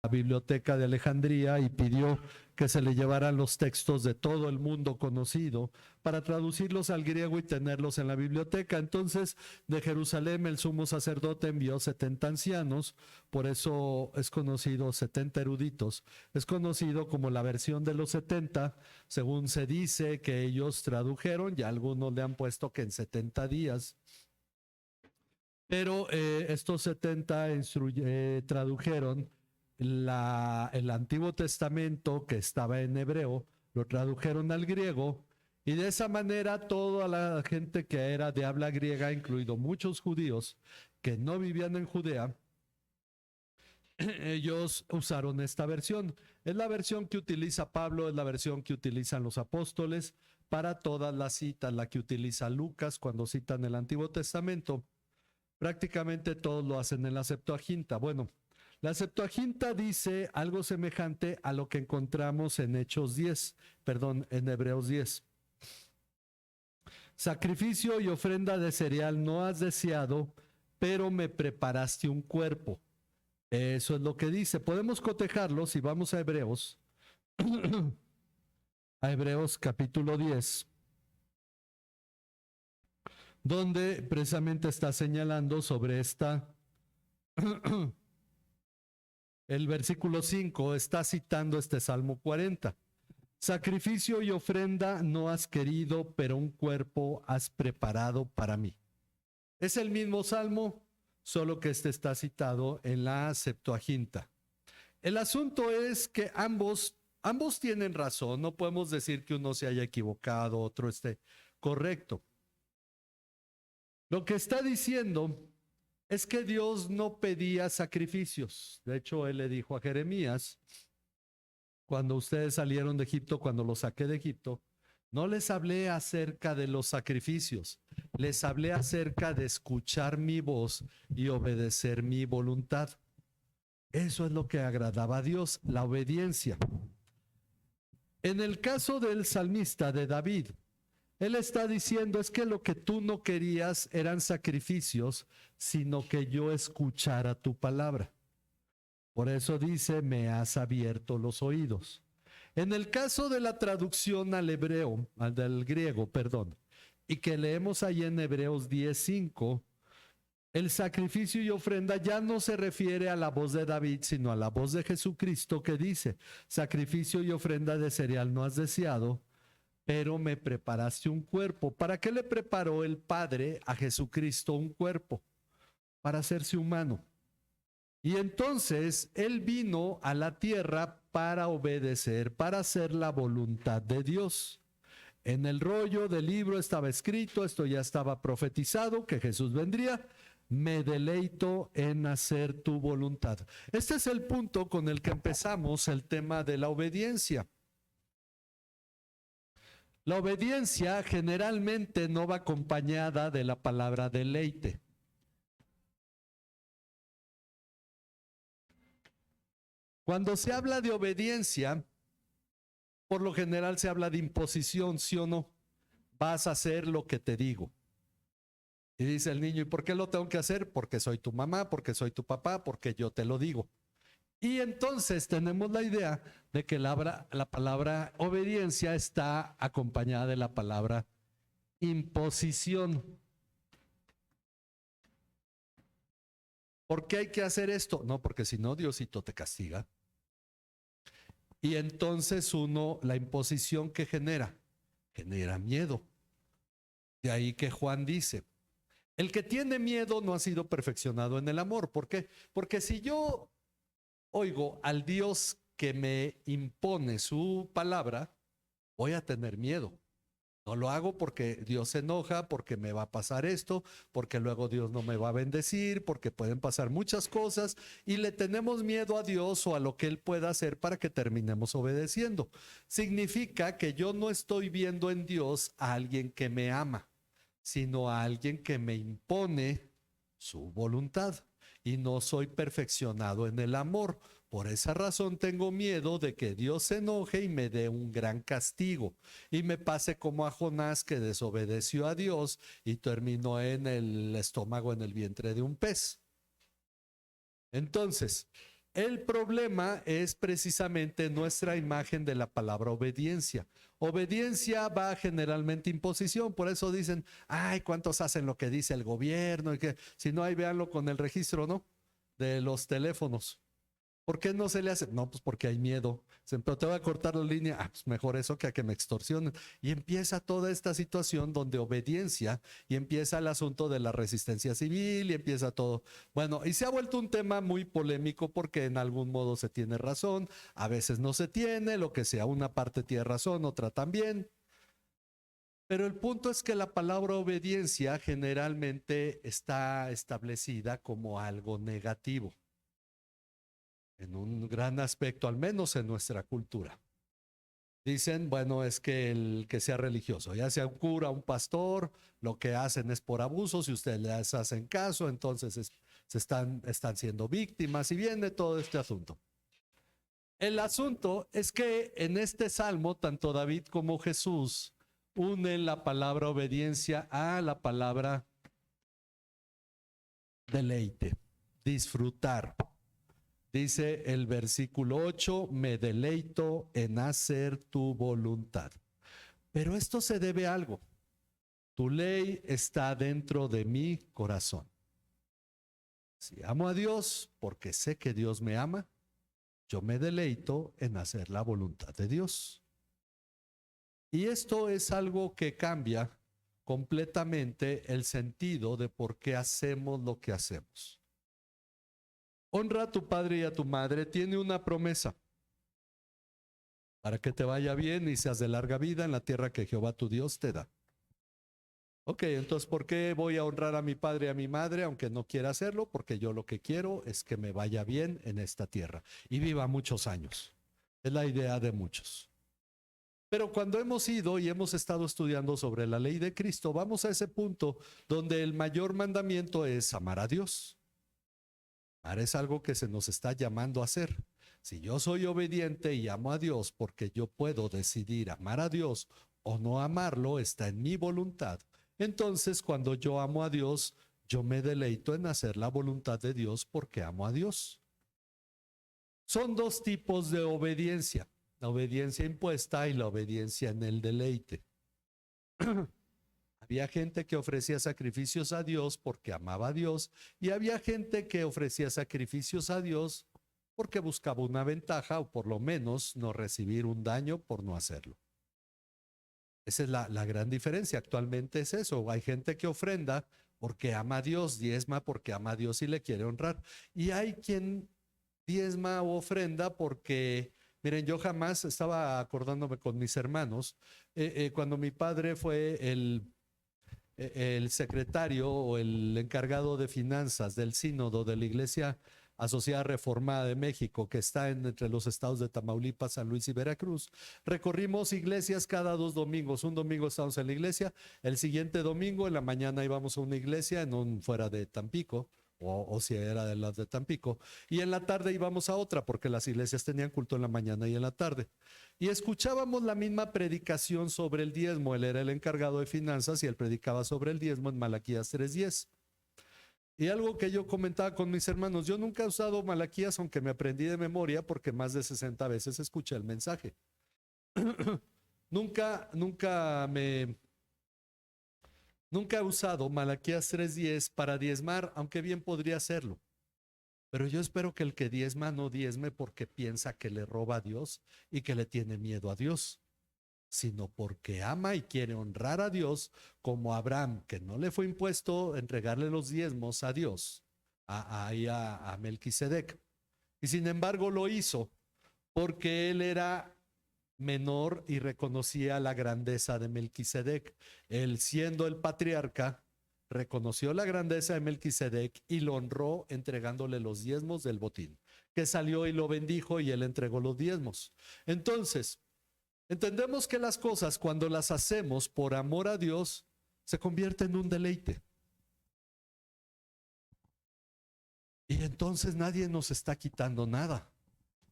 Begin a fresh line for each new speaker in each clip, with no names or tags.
la biblioteca de Alejandría y pidió que se le llevaran los textos de todo el mundo conocido para traducirlos al griego y tenerlos en la biblioteca. Entonces, de Jerusalén el sumo sacerdote envió 70 ancianos, por eso es conocido, 70 eruditos, es conocido como la versión de los 70, según se dice que ellos tradujeron, ya algunos le han puesto que en 70 días. Pero estos 70 tradujeron el Antiguo Testamento, que estaba en hebreo, lo tradujeron al griego, y de esa manera toda la gente que era de habla griega, incluido muchos judíos que no vivían en Judea, ellos usaron esta versión. Es la versión que utiliza Pablo, es la versión que utilizan los apóstoles para todas las citas, la que utiliza Lucas cuando citan el Antiguo Testamento. Prácticamente todos lo hacen en la Septuaginta. Bueno, la Septuaginta dice algo semejante a lo que encontramos en Hechos 10, perdón, en Hebreos 10. Sacrificio y ofrenda de cereal no has deseado, pero me preparaste un cuerpo. Eso es lo que dice. Podemos cotejarlo si vamos a Hebreos, a Hebreos capítulo 10, donde precisamente está señalando sobre esta el versículo 5 está citando este Salmo 40. Sacrificio y ofrenda no has querido, pero un cuerpo has preparado para mí. Es el mismo Salmo, solo que este está citado en la Septuaginta. El asunto es que ambos tienen razón, no podemos decir que uno se haya equivocado, otro esté correcto. Lo que está diciendo es que Dios no pedía sacrificios. De hecho, él le dijo a Jeremías, cuando ustedes salieron de Egipto, cuando los saqué de Egipto, no les hablé acerca de los sacrificios, les hablé acerca de escuchar mi voz y obedecer mi voluntad. Eso es lo que agradaba a Dios, la obediencia. En el caso del salmista de David, él está diciendo, es que lo que tú no querías eran sacrificios, sino que yo escuchara tu palabra. Por eso dice, me has abierto los oídos. En el caso de la traducción al hebreo, del griego, perdón, y que leemos ahí en Hebreos 10:5, el sacrificio y ofrenda ya no se refiere a la voz de David, sino a la voz de Jesucristo que dice, sacrificio y ofrenda de cereal no has deseado, pero me preparaste un cuerpo. ¿Para qué le preparó el Padre a Jesucristo un cuerpo? Para hacerse humano. Y entonces Él vino a la tierra para obedecer, para hacer la voluntad de Dios. En el rollo del libro estaba escrito, esto ya estaba profetizado, que Jesús vendría. Me deleito en hacer tu voluntad. Este es el punto con el que empezamos el tema de la obediencia. La obediencia generalmente no va acompañada de la palabra deleite. Cuando se habla de obediencia, por lo general se habla de imposición, ¿sí o no? Vas a hacer lo que te digo. Y dice el niño, ¿y por qué lo tengo que hacer? Porque soy tu mamá, porque soy tu papá, porque yo te lo digo. Y entonces tenemos la idea de que la palabra obediencia está acompañada de la palabra imposición. ¿Por qué hay que hacer esto? No, porque si no, Diosito te castiga. Y entonces la imposición que genera miedo. De ahí que Juan dice, el que tiene miedo no ha sido perfeccionado en el amor. ¿Por qué? Porque si yo oigo al Dios que me impone su palabra, voy a tener miedo. No lo hago porque Dios se enoja, porque me va a pasar esto, porque luego Dios no me va a bendecir, porque pueden pasar muchas cosas y le tenemos miedo a Dios o a lo que Él pueda hacer para que terminemos obedeciendo. Significa que yo no estoy viendo en Dios a alguien que me ama, sino a alguien que me impone su voluntad y no soy perfeccionado en el amor. Por esa razón tengo miedo de que Dios se enoje y me dé un gran castigo y me pase como a Jonás, que desobedeció a Dios y terminó en el estómago, en el vientre de un pez. Entonces, El problema es precisamente nuestra imagen de la palabra obediencia. Obediencia va generalmente imposición, por eso dicen, ay, ¿cuántos hacen lo que dice el gobierno? Y que si no, ahí véanlo con el registro, ¿no? De los teléfonos. ¿Por qué no se le hace? No, pues porque hay miedo. Pero te voy a cortar la línea. Ah, pues mejor eso que a que me extorsionen. Y empieza toda esta situación donde obediencia y empieza el asunto de la resistencia civil y empieza todo. Bueno, y se ha vuelto un tema muy polémico porque en algún modo se tiene razón, a veces no se tiene, lo que sea, una parte tiene razón, otra también. Pero el punto es que la palabra obediencia generalmente está establecida como algo negativo en un gran aspecto, al menos en nuestra cultura. Dicen, bueno, es que el que sea religioso, ya sea un cura, un pastor, lo que hacen es por abuso, si ustedes les hacen caso, entonces están siendo víctimas y viene todo este asunto. El asunto es que en este salmo, tanto David como Jesús unen la palabra obediencia a la palabra deleite, disfrutar. Dice el versículo 8, me deleito en hacer tu voluntad. Pero esto se debe a algo. Tu ley está dentro de mi corazón. Si amo a Dios porque sé que Dios me ama, yo me deleito en hacer la voluntad de Dios. Y esto es algo que cambia completamente el sentido de por qué hacemos lo que hacemos. Honra a tu padre y a tu madre tiene una promesa para que te vaya bien y seas de larga vida en la tierra que Jehová tu Dios te da. Ok, entonces, ¿por qué voy a honrar a mi padre y a mi madre aunque no quiera hacerlo? Porque yo lo que quiero es que me vaya bien en esta tierra y viva muchos años. Es la idea de muchos. Pero cuando hemos ido y hemos estado estudiando sobre la ley de Cristo, vamos a ese punto donde el mayor mandamiento es amar a Dios. Ahora es algo que se nos está llamando a hacer. Si yo soy obediente y amo a Dios porque yo puedo decidir amar a Dios o no amarlo, está en mi voluntad. Entonces, cuando yo amo a Dios, yo me deleito en hacer la voluntad de Dios porque amo a Dios. Son dos tipos de obediencia, la obediencia impuesta y la obediencia en el deleite. Había gente que ofrecía sacrificios a Dios porque amaba a Dios y había gente que ofrecía sacrificios a Dios porque buscaba una ventaja o por lo menos no recibir un daño por no hacerlo. Esa es la gran diferencia. Actualmente es eso. Hay gente que ofrenda porque ama a Dios, diezma porque ama a Dios y le quiere honrar. Y hay quien diezma o ofrenda porque, miren, yo jamás estaba acordándome con mis hermanos, cuando mi padre fue el secretario o el encargado de finanzas del sínodo de la Iglesia Asociada Reformada de México, que está entre los estados de Tamaulipas, San Luis y Veracruz. Recorrimos iglesias cada 2 domingos. Un domingo estábamos en la iglesia, el siguiente domingo en la mañana íbamos a una iglesia fuera de Tampico, o si era de las de Tampico, y en la tarde íbamos a otra, porque las iglesias tenían culto en la mañana y en la tarde. Y escuchábamos la misma predicación sobre el diezmo. Él era el encargado de finanzas y él predicaba sobre el diezmo en Malaquías 3:10. Y algo que yo comentaba con mis hermanos, yo nunca he usado Malaquías, aunque me aprendí de memoria, porque más de 60 veces escuché el mensaje. Nunca he usado Malaquías 3:10 para diezmar, aunque bien podría hacerlo. Pero yo espero que el que diezma no diezme porque piensa que le roba a Dios y que le tiene miedo a Dios, sino porque ama y quiere honrar a Dios, como Abraham, que no le fue impuesto entregarle los diezmos a Dios, a Melquisedec. Y sin embargo lo hizo porque él era menor y reconocía la grandeza de Melquisedec. Él, siendo el patriarca, reconoció la grandeza de Melquisedec y lo honró entregándole los diezmos del botín, que salió y lo bendijo y él entregó los diezmos. Entonces, entendemos que las cosas, cuando las hacemos por amor a Dios, se convierten en un deleite. Y entonces nadie nos está quitando nada.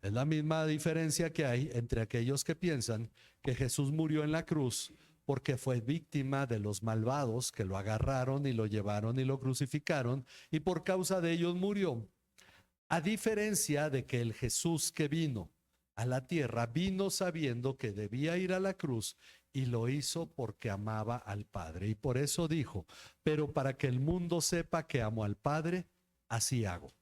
Es la misma diferencia que hay entre aquellos que piensan que Jesús murió en la cruz porque fue víctima de los malvados que lo agarraron y lo llevaron y lo crucificaron y por causa de ellos murió. A diferencia de que el Jesús que vino a la tierra vino sabiendo que debía ir a la cruz y lo hizo porque amaba al Padre. Y por eso dijo, pero para que el mundo sepa que amo al Padre, así hago.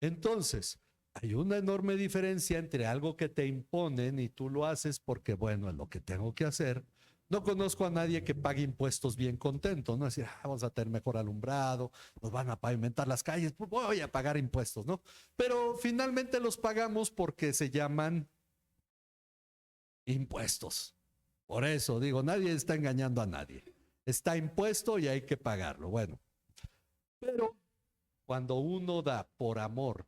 Entonces, hay una enorme diferencia entre algo que te imponen y tú lo haces porque, bueno, es lo que tengo que hacer. No conozco a nadie que pague impuestos bien contento, ¿no? Es decir, vamos a tener mejor alumbrado, nos van a pavimentar las calles, pues voy a pagar impuestos, ¿no? Pero finalmente los pagamos porque se llaman impuestos. Por eso digo, nadie está engañando a nadie. Está impuesto y hay que pagarlo. Bueno, pero cuando uno da por amor,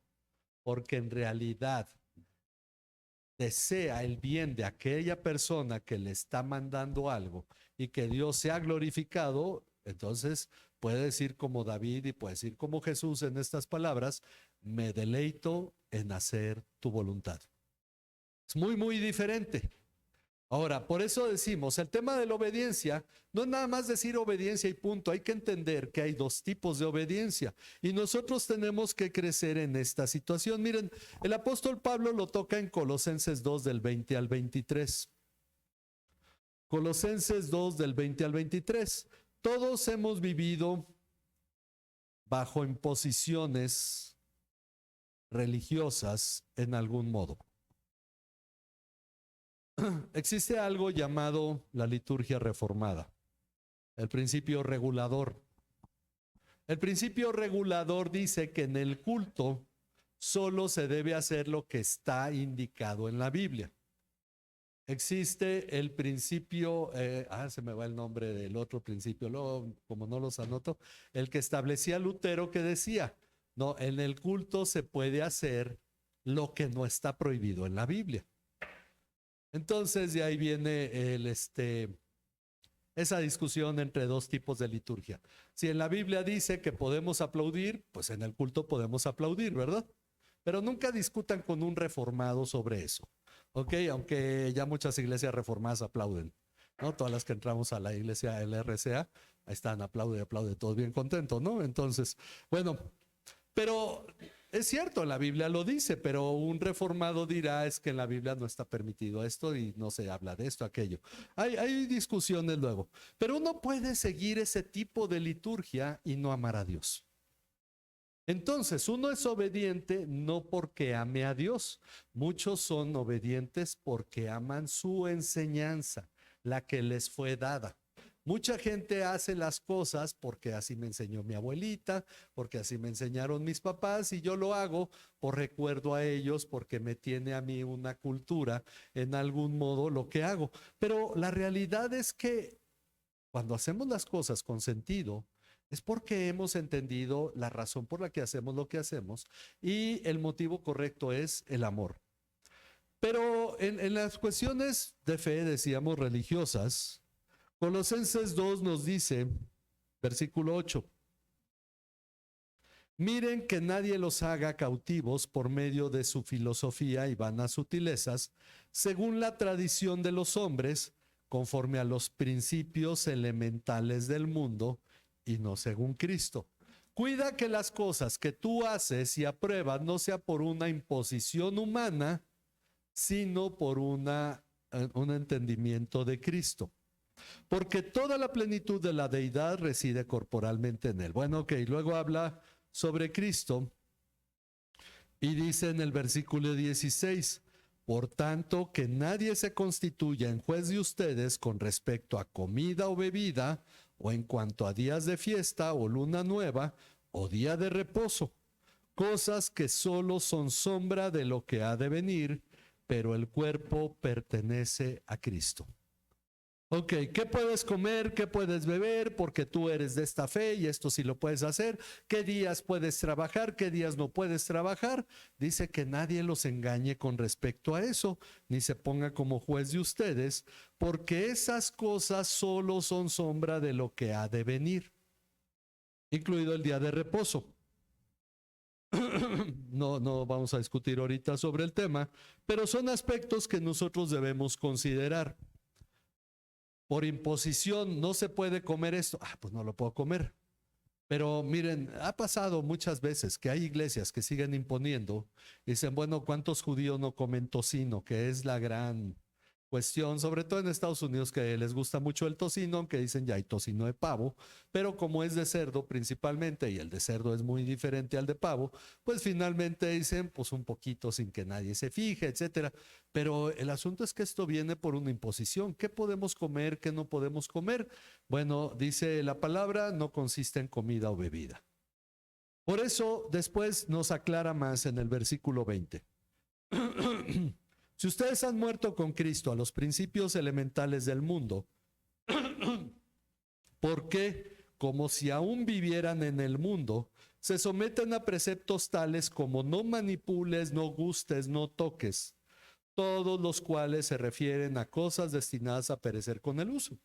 porque en realidad desea el bien de aquella persona que le está mandando algo y que Dios sea glorificado, entonces puede decir como David y puede decir como Jesús en estas palabras, me deleito en hacer tu voluntad. Es muy, muy diferente. Ahora, por eso decimos, el tema de la obediencia no es nada más decir obediencia y punto. Hay que entender que hay dos tipos de obediencia y nosotros tenemos que crecer en esta situación. Miren, el apóstol Pablo lo toca en Colosenses 2 del 20 al 23. Colosenses 2 del 20 al 23. Todos hemos vivido bajo imposiciones religiosas en algún modo. Existe algo llamado la liturgia reformada, el principio regulador. El principio regulador dice que en el culto solo se debe hacer lo que está indicado en la Biblia. Existe el principio, se me va el nombre del otro principio, luego, como no los anoto, el que establecía Lutero que decía, no, en el culto se puede hacer lo que no está prohibido en la Biblia. Entonces de ahí viene esa discusión entre dos tipos de liturgia. Si en la Biblia dice que podemos aplaudir, pues en el culto podemos aplaudir, ¿verdad? Pero nunca discutan con un reformado sobre eso, ¿ok? Aunque ya muchas iglesias reformadas aplauden, ¿no? Todas las que entramos a la iglesia, el RCA, ahí están, aplaude, todos bien contentos, ¿no? Entonces, bueno, pero es cierto, la Biblia lo dice, pero un reformado dirá es que en la Biblia no está permitido esto y no se habla de esto, aquello. Hay discusiones luego, pero uno puede seguir ese tipo de liturgia y no amar a Dios. Entonces, uno es obediente no porque ame a Dios. Muchos son obedientes porque aman su enseñanza, la que les fue dada. Mucha gente hace las cosas porque así me enseñó mi abuelita, porque así me enseñaron mis papás y yo lo hago por recuerdo a ellos, porque me tiene a mí una cultura en algún modo lo que hago. Pero la realidad es que cuando hacemos las cosas con sentido, es porque hemos entendido la razón por la que hacemos lo que hacemos y el motivo correcto es el amor. Pero en las cuestiones de fe, decíamos, religiosas, Colosenses 2 nos dice, versículo 8, miren que nadie los haga cautivos por medio de su filosofía y vanas sutilezas, según la tradición de los hombres, conforme a los principios elementales del mundo y no según Cristo. Cuida que las cosas que tú haces y apruebas no sea por una imposición humana, sino por un entendimiento de Cristo. Porque toda la plenitud de la deidad reside corporalmente en él. Bueno, ok, luego habla sobre Cristo y dice en el versículo 16, por tanto que nadie se constituya en juez de ustedes con respecto a comida o bebida, o en cuanto a días de fiesta o luna nueva o día de reposo, cosas que solo son sombra de lo que ha de venir, pero el cuerpo pertenece a Cristo. Ok, ¿qué puedes comer? ¿Qué puedes beber? Porque tú eres de esta fe y esto sí lo puedes hacer. ¿Qué días puedes trabajar? ¿Qué días no puedes trabajar? Dice que nadie los engañe con respecto a eso, ni se ponga como juez de ustedes, porque esas cosas solo son sombra de lo que ha de venir, incluido el día de reposo. No vamos a discutir ahorita sobre el tema, pero son aspectos que nosotros debemos considerar. Por imposición no se puede comer esto, pues no lo puedo comer. Pero miren, ha pasado muchas veces que hay iglesias que siguen imponiendo, y dicen, bueno, ¿cuántos judíos no comen tocino? Que es la gran cuestión, sobre todo en Estados Unidos, que les gusta mucho el tocino, aunque dicen ya hay tocino de pavo, pero como es de cerdo principalmente, y el de cerdo es muy diferente al de pavo, pues finalmente dicen, pues un poquito sin que nadie se fije, etcétera. Pero el asunto es que esto viene por una imposición. ¿Qué podemos comer? ¿Qué no podemos comer? Bueno, dice la palabra, no consiste en comida o bebida. Por eso después nos aclara más en el versículo 20. Si ustedes han muerto con Cristo a los principios elementales del mundo, ¿por qué? Como si aún vivieran en el mundo, se someten a preceptos tales como no manipules, no gustes, no toques, todos los cuales se refieren a cosas destinadas a perecer con el uso.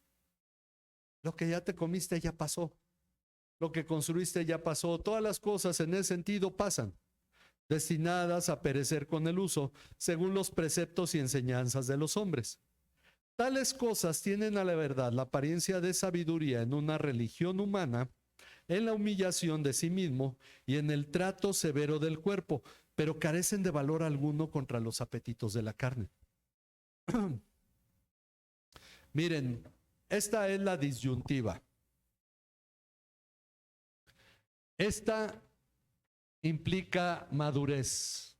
Lo que ya te comiste ya pasó. Lo que construiste ya pasó. Todas las cosas en ese sentido pasan, destinadas a perecer con el uso, según los preceptos y enseñanzas de los hombres. Tales cosas tienen a la verdad la apariencia de sabiduría en una religión humana, en la humillación de sí mismo y en el trato severo del cuerpo, pero carecen de valor alguno contra los apetitos de la carne. Miren, esta es la disyuntiva. Esta implica madurez.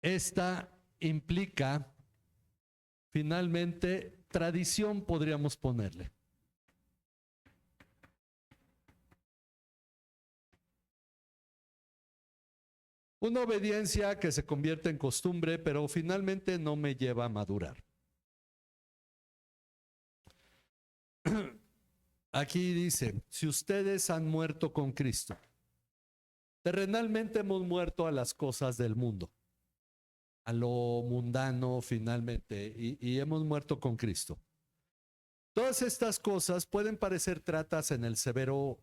Esta implica, finalmente, tradición, podríamos ponerle. Una obediencia que se convierte en costumbre, pero finalmente no me lleva a madurar. Aquí dice, si ustedes han muerto con Cristo, terrenalmente hemos muerto a las cosas del mundo, a lo mundano finalmente, y hemos muerto con Cristo. Todas estas cosas pueden parecer tratas en el severo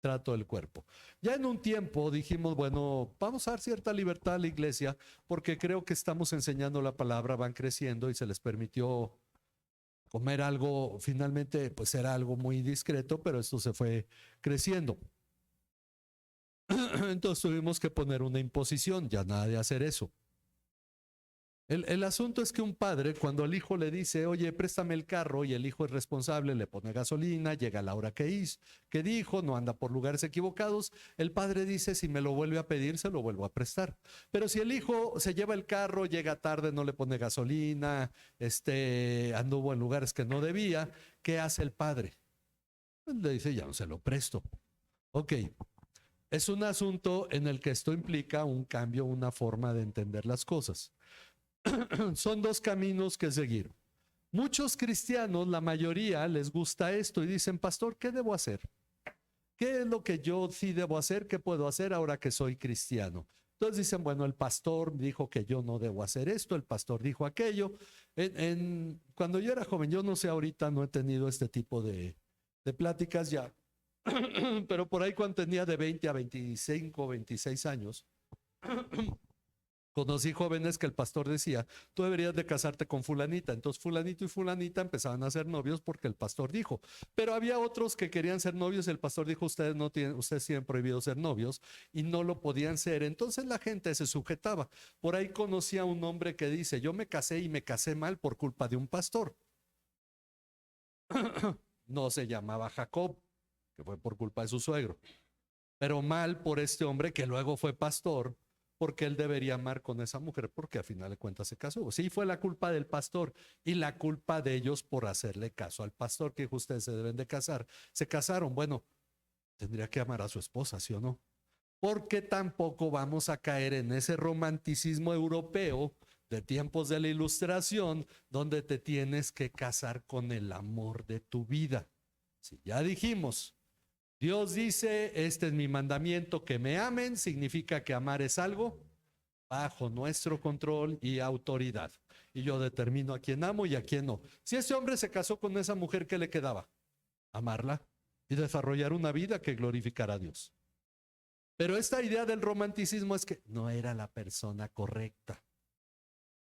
trato del cuerpo. Ya en un tiempo dijimos, bueno, vamos a dar cierta libertad a la iglesia porque creo que estamos enseñando la palabra, van creciendo y se les permitió comer algo, finalmente pues era algo muy discreto, pero esto se fue creciendo. Entonces tuvimos que poner una imposición, ya nada de hacer eso. El asunto es que un padre, cuando el hijo le dice, oye, préstame el carro, y el hijo es responsable, le pone gasolina, llega a la hora que hizo, que dijo, no anda por lugares equivocados, el padre dice, si me lo vuelve a pedir, se lo vuelvo a prestar. Pero si el hijo se lleva el carro, llega tarde, no le pone gasolina, anduvo en lugares que no debía, ¿qué hace el padre? Pues le dice, ya no se lo presto. Ok, es un asunto en el que esto implica un cambio, una forma de entender las cosas. Son dos caminos que seguir. Muchos cristianos, la mayoría, les gusta esto y dicen, pastor, ¿qué debo hacer? ¿Qué es lo que yo sí debo hacer? ¿Qué puedo hacer ahora que soy cristiano? Entonces dicen, bueno, el pastor dijo que yo no debo hacer esto, el pastor dijo aquello. Cuando yo era joven, yo no sé ahorita, no he tenido este tipo de pláticas ya, pero por ahí cuando tenía de 20 a 25, 26 años, conocí jóvenes que el pastor decía, tú deberías de casarte con fulanita. Entonces fulanito y fulanita empezaban a ser novios porque el pastor dijo. Pero había otros que querían ser novios y el pastor dijo, ustedes tienen prohibido ser novios y no lo podían ser. Entonces la gente se sujetaba. Por ahí conocí a un hombre que dice, yo me casé y me casé mal por culpa de un pastor. No se llamaba Jacob, que fue por culpa de su suegro, pero mal por este hombre que luego fue pastor, porque él debería amar con esa mujer, porque a final de cuentas se casó. Sí, fue la culpa del pastor y la culpa de ellos por hacerle caso al pastor, que ustedes se deben de casar. Se casaron, bueno, tendría que amar a su esposa, ¿sí o no? Porque tampoco vamos a caer en ese romanticismo europeo de tiempos de la Ilustración, donde te tienes que casar con el amor de tu vida. Sí, ya dijimos, Dios dice, este es mi mandamiento, que me amen, significa que amar es algo bajo nuestro control y autoridad. Y yo determino a quién amo y a quién no. Si ese hombre se casó con esa mujer, ¿qué le quedaba? Amarla y desarrollar una vida que glorificara a Dios. Pero esta idea del romanticismo es que no era la persona correcta.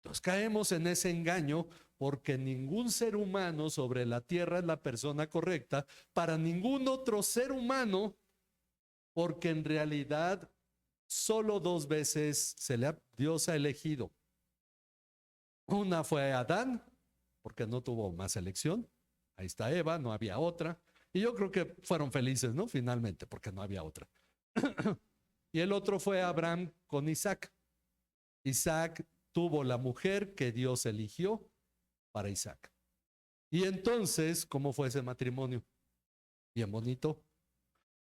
Entonces caemos en ese engaño porque ningún ser humano sobre la tierra es la persona correcta para ningún otro ser humano, porque en realidad solo dos veces Dios ha elegido. Una fue Adán, porque no tuvo más elección. Ahí está Eva, no había otra. Y yo creo que fueron felices, ¿no? Finalmente, porque no había otra. Y el otro fue Abraham con Isaac. Isaac tuvo la mujer que Dios eligió para Isaac. Y entonces, ¿cómo fue ese matrimonio? Bien bonito.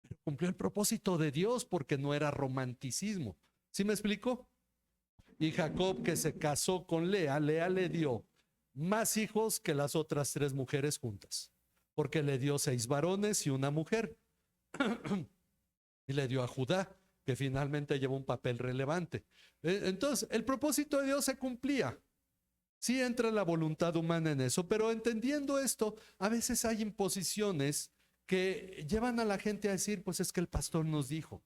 Pero cumplió el propósito de Dios porque no era romanticismo. ¿Sí me explico? Y Jacob, que se casó con Lea, Lea le dio más hijos que las otras 3 mujeres juntas, porque le dio 6 varones y una mujer. Y le dio a Judá, que finalmente llevó un papel relevante. Entonces, el propósito de Dios se cumplía. Sí entra la voluntad humana en eso, pero entendiendo esto, a veces hay imposiciones que llevan a la gente a decir, pues es que el pastor nos dijo.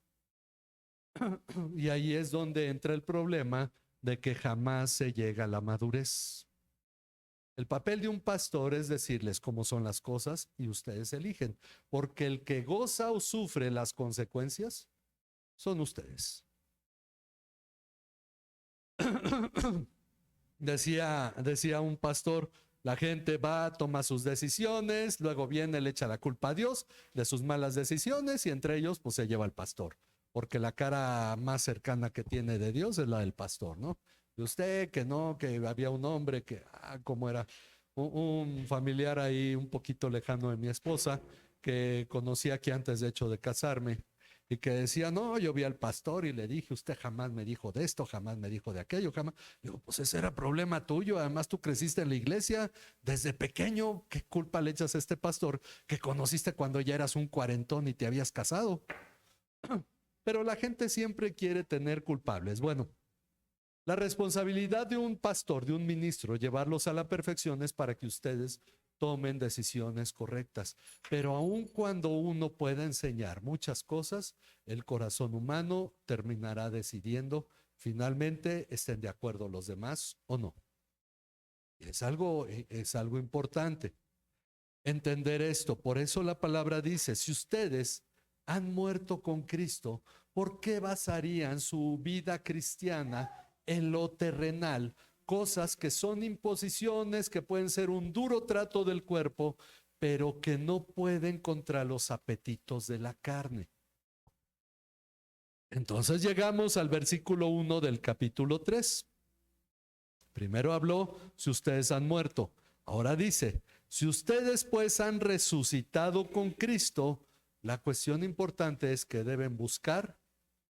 Y ahí es donde entra el problema de que jamás se llega a la madurez. El papel de un pastor es decirles cómo son las cosas y ustedes eligen, porque el que goza o sufre las consecuencias son ustedes. Decía un pastor, la gente va, toma sus decisiones, luego viene, le echa la culpa a Dios de sus malas decisiones y entre ellos pues se lleva al pastor, porque la cara más cercana que tiene de Dios es la del pastor, ¿no? De usted que no, que había un hombre que, como era un familiar ahí un poquito lejano de mi esposa, que conocí aquí antes de hecho de casarme, y que decía, no, yo vi al pastor y le dije, usted jamás me dijo de esto, jamás me dijo de aquello, jamás. Digo, pues ese era problema tuyo, además tú creciste en la iglesia desde pequeño, ¿qué culpa le echas a este pastor que conociste cuando ya eras un cuarentón y te habías casado? Pero la gente siempre quiere tener culpables. Bueno, la responsabilidad de un pastor, de un ministro, llevarlos a la perfección es para que ustedes tomen decisiones correctas. Pero aun cuando uno pueda enseñar muchas cosas, el corazón humano terminará decidiendo finalmente estén de acuerdo los demás o no. Es algo importante entender esto. Por eso la palabra dice, si ustedes han muerto con Cristo, ¿por qué basarían su vida cristiana en lo terrenal? Cosas que son imposiciones, que pueden ser un duro trato del cuerpo, pero que no pueden contra los apetitos de la carne. Entonces llegamos al versículo 1 del capítulo 3. Primero habló, si ustedes han muerto. Ahora dice, si ustedes pues han resucitado con Cristo, la cuestión importante es que deben buscar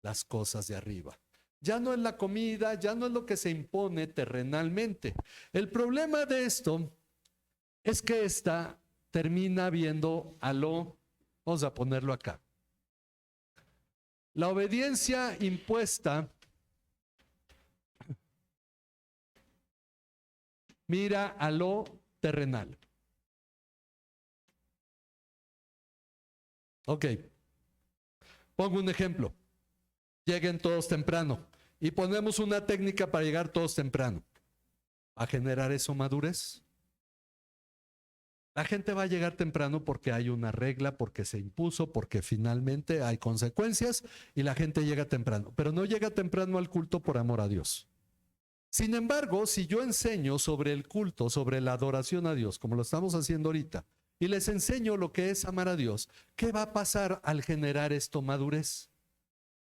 las cosas de arriba. Ya no es la comida, ya no es lo que se impone terrenalmente. El problema de esto es que esta termina viendo a lo, vamos a ponerlo acá. La obediencia impuesta mira a lo terrenal. Ok, pongo un ejemplo. Lleguen todos temprano y ponemos una técnica para llegar todos temprano. ¿A generar eso madurez? La gente va a llegar temprano porque hay una regla, porque se impuso, porque finalmente hay consecuencias y la gente llega temprano, pero no llega temprano al culto por amor a Dios. Sin embargo, si yo enseño sobre el culto, sobre la adoración a Dios, como lo estamos haciendo ahorita, y les enseño lo que es amar a Dios, ¿qué va a pasar al generar esto madurez?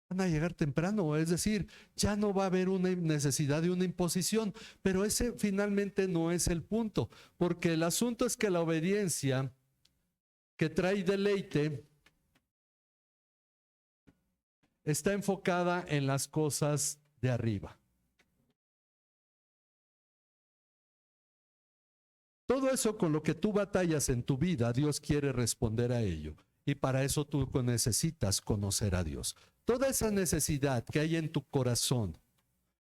Van a llegar temprano, es decir, ya no va a haber una necesidad de una imposición, pero ese finalmente no es el punto, porque el asunto es que la obediencia que trae deleite está enfocada en las cosas de arriba. Todo eso con lo que tú batallas en tu vida, Dios quiere responder a ello. Y para eso tú necesitas conocer a Dios. Toda esa necesidad que hay en tu corazón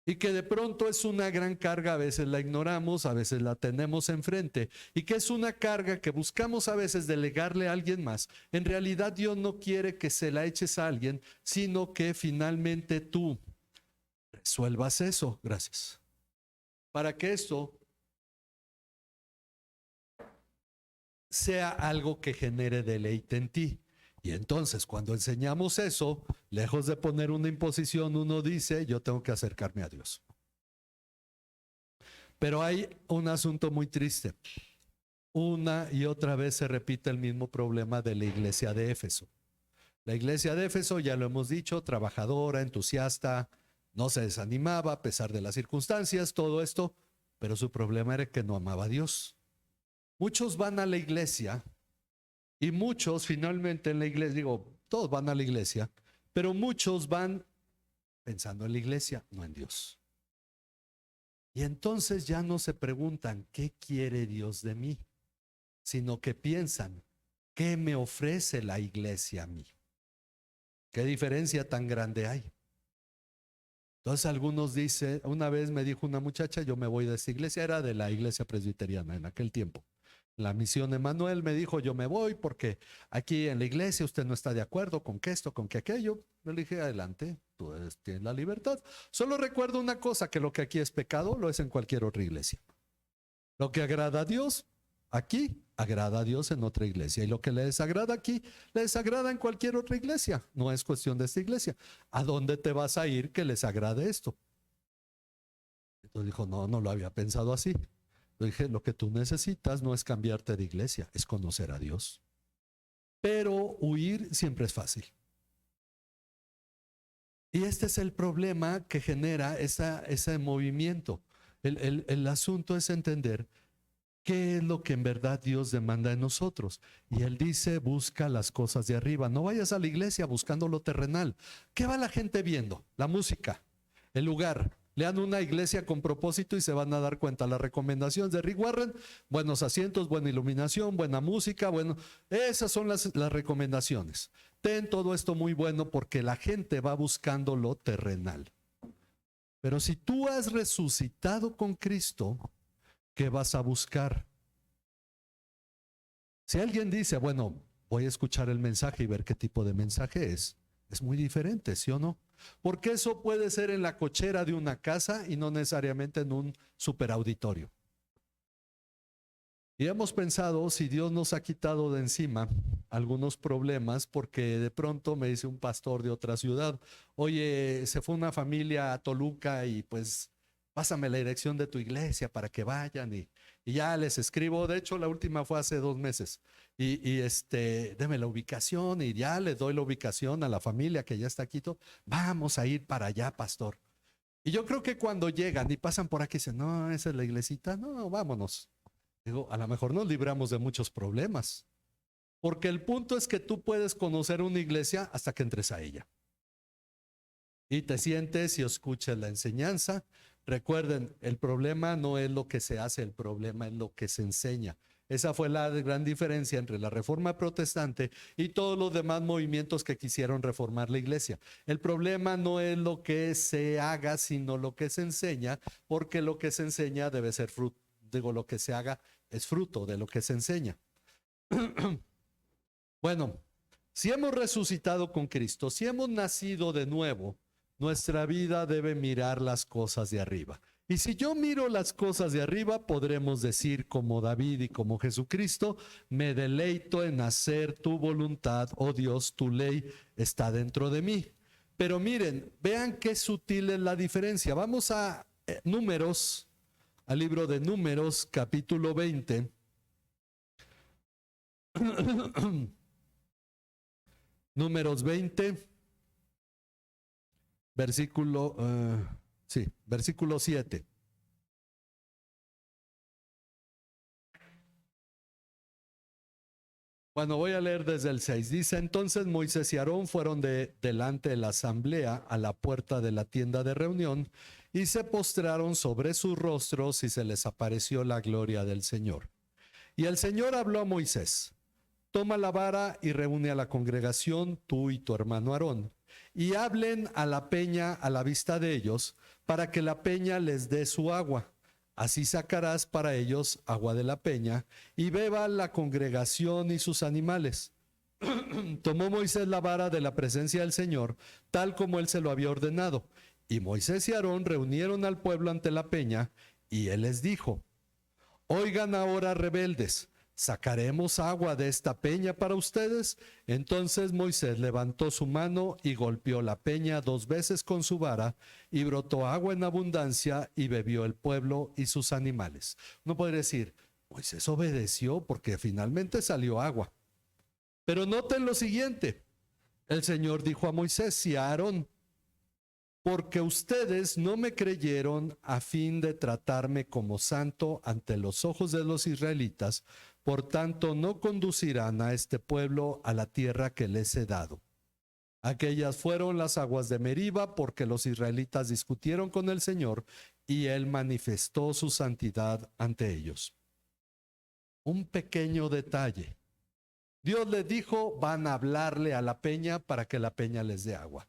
y que de pronto es una gran carga, a veces la ignoramos, a veces la tenemos enfrente, y que es una carga que buscamos a veces delegarle a alguien más. En realidad Dios no quiere que se la eches a alguien, sino que finalmente tú resuelvas eso. Gracias. para que esto sea algo que genere deleite en ti. Y entonces cuando enseñamos eso, lejos de poner una imposición, uno dice, yo tengo que acercarme a Dios. Pero hay un asunto muy triste. Una y otra vez se repite el mismo problema de la iglesia de Éfeso. La iglesia de Éfeso, ya lo hemos dicho, trabajadora, entusiasta, no se desanimaba a pesar de las circunstancias, todo esto, pero su problema era que no amaba a Dios. Muchos van a la iglesia y muchos finalmente en la iglesia, digo, todos van a la iglesia, pero muchos van pensando en la iglesia, no en Dios. Y entonces ya no se preguntan, ¿qué quiere Dios de mí? Sino que piensan, ¿qué me ofrece la iglesia a mí? ¿Qué diferencia tan grande hay? Entonces algunos dicen, una vez me dijo una muchacha, yo me voy de esta iglesia, era de la iglesia presbiteriana en aquel tiempo. La misión Emanuel me dijo, yo me voy porque aquí en la iglesia usted no está de acuerdo con que esto, con que aquello. Yo le dije, adelante, tú tienes la libertad. Solo recuerdo una cosa, que lo que aquí es pecado, lo es en cualquier otra iglesia. Lo que agrada a Dios, aquí, agrada a Dios en otra iglesia. Y lo que le desagrada aquí, le desagrada en cualquier otra iglesia. No es cuestión de esta iglesia. ¿A dónde te vas a ir que les agrade esto? Entonces dijo, no, no lo había pensado así. Yo dije, lo que tú necesitas no es cambiarte de iglesia, es conocer a Dios. Pero huir siempre es fácil. Y este es el problema que genera ese movimiento. El asunto es entender qué es lo que en verdad Dios demanda de nosotros. Y Él dice, busca las cosas de arriba. No vayas a la iglesia buscando lo terrenal. ¿Qué va la gente viendo? La música, el lugar. Lean una iglesia con propósito y se van a dar cuenta. Las recomendaciones de Rick Warren, buenos asientos, buena iluminación, buena música, bueno, esas son las recomendaciones. Ten todo esto muy bueno porque la gente va buscando lo terrenal. Pero si tú has resucitado con Cristo, ¿qué vas a buscar? Si alguien dice, bueno, voy a escuchar el mensaje y ver qué tipo de mensaje es muy diferente, ¿sí o no? Porque eso puede ser en la cochera de una casa y no necesariamente en un superauditorio. Y hemos pensado si Dios nos ha quitado de encima algunos problemas, porque de pronto me dice un pastor de otra ciudad, oye, se fue una familia a Toluca y pues pásame la dirección de tu iglesia para que vayan y ya les escribo. De hecho, la última fue hace 2 meses y deme la ubicación y ya le doy la ubicación a la familia que ya está aquí. Vamos a ir para allá, pastor. Y yo creo que cuando llegan y pasan por aquí dicen, no, esa es la iglesita, no, vámonos. Digo, a lo mejor nos libramos de muchos problemas, porque el punto es que tú puedes conocer una iglesia hasta que entres a ella y te sientes y escuches la enseñanza. Recuerden, el problema no es lo que se hace, el problema es lo que se enseña. Esa fue la gran diferencia entre la Reforma Protestante y todos los demás movimientos que quisieron reformar la iglesia. El problema no es lo que se haga, sino lo que se enseña, porque lo que se enseña debe ser fruto. Digo, lo que se haga es fruto de lo que se enseña. Bueno, si hemos resucitado con Cristo, si hemos nacido de nuevo, nuestra vida debe mirar las cosas de arriba. Y si yo miro las cosas de arriba, podremos decir como David y como Jesucristo, me deleito en hacer tu voluntad, oh Dios, tu ley está dentro de mí. Pero miren, vean qué sutil es la diferencia. Vamos a Números, al libro de Números, capítulo 20. Números 20, versículo 7. Bueno, voy a leer desde el 6. Dice, entonces Moisés y Aarón fueron delante de la asamblea a la puerta de la tienda de reunión y se postraron sobre sus rostros y se les apareció la gloria del Señor. Y el Señor habló a Moisés, toma la vara y reúne a la congregación, tú y tu hermano Aarón, y hablen a la peña a la vista de ellos, para que la peña les dé su agua. Así sacarás para ellos agua de la peña, y beba la congregación y sus animales. Tomó Moisés la vara de la presencia del Señor, tal como él se lo había ordenado. Y Moisés y Aarón reunieron al pueblo ante la peña, Y él les dijo: oigan ahora, rebeldes, ¿sacaremos agua de esta peña para ustedes? Entonces Moisés levantó su mano y golpeó la peña 2 veces con su vara, y brotó agua en abundancia, y bebió el pueblo y sus animales. Uno podría decir: Moisés obedeció porque finalmente salió agua. Pero noten lo siguiente: el Señor dijo a Moisés y a Aarón: porque ustedes no me creyeron a fin de tratarme como santo ante los ojos de los israelitas, por tanto no conducirán a este pueblo a la tierra que les he dado. Aquellas fueron las aguas de Meriba, porque los israelitas discutieron con el Señor y él manifestó su santidad ante ellos. Un pequeño detalle: Dios les dijo: van a hablarle a la peña para que la peña les dé agua.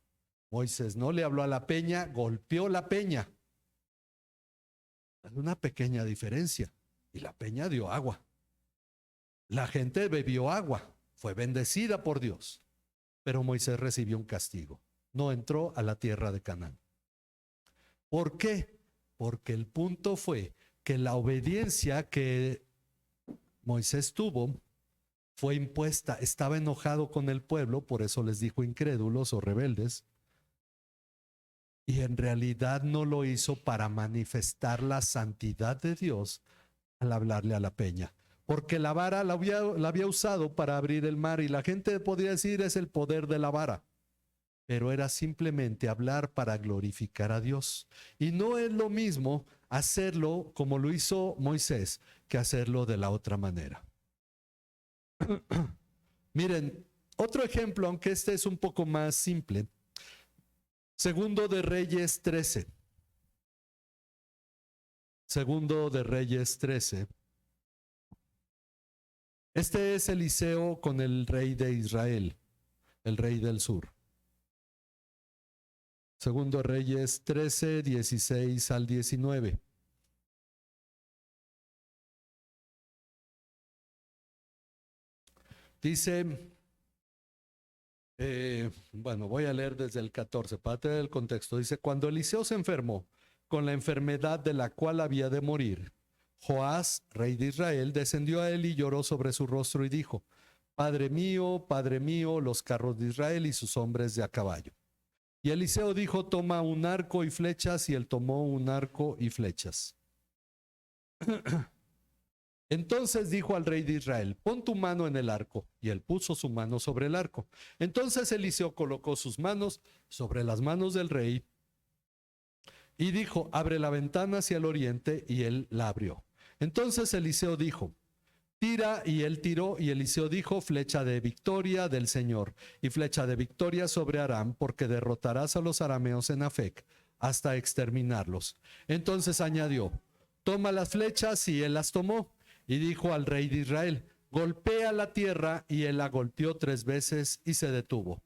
Moisés no le habló a la peña, golpeó la peña. Hay una pequeña diferencia. Y la peña dio agua. La gente bebió agua, fue bendecida por Dios. Pero Moisés recibió un castigo. No entró a la tierra de Canaán. ¿Por qué? Porque el punto fue que la obediencia que Moisés tuvo fue impuesta. Estaba enojado con el pueblo, por eso les dijo incrédulos o rebeldes. Y en realidad no lo hizo para manifestar la santidad de Dios al hablarle a la peña. Porque la vara la había usado para abrir el mar, y la gente podría decir: es el poder de la vara. Pero era simplemente hablar para glorificar a Dios. Y no es lo mismo hacerlo como lo hizo Moisés que hacerlo de la otra manera. Miren, otro ejemplo, aunque este es un poco más simple. Segundo de Reyes 13. Segundo de Reyes 13. Este es Eliseo con el rey de Israel, el rey del sur. Segundo Reyes 13, 16 al 19. Dice, bueno, voy a leer desde el 14 para tener el contexto. Dice: cuando Eliseo se enfermó con la enfermedad de la cual había de morir, Joás, rey de Israel, descendió a él y lloró sobre su rostro y dijo: Padre mío, los carros de Israel y sus hombres de a caballo. Y Eliseo dijo: toma un arco y flechas, y él tomó un arco y flechas. Entonces dijo al rey de Israel: pon tu mano en el arco. Y él puso su mano sobre el arco. Entonces Eliseo colocó sus manos sobre las manos del rey y dijo: abre la ventana hacia el oriente, y él la abrió. Entonces Eliseo dijo: tira, y él tiró, y Eliseo dijo: flecha de victoria del Señor, y flecha de victoria sobre Aram, porque derrotarás a los arameos en Afec hasta exterminarlos. Entonces añadió: toma las flechas, y él las tomó. Y dijo al rey de Israel: golpea la tierra, y él la golpeó 3 veces y se detuvo.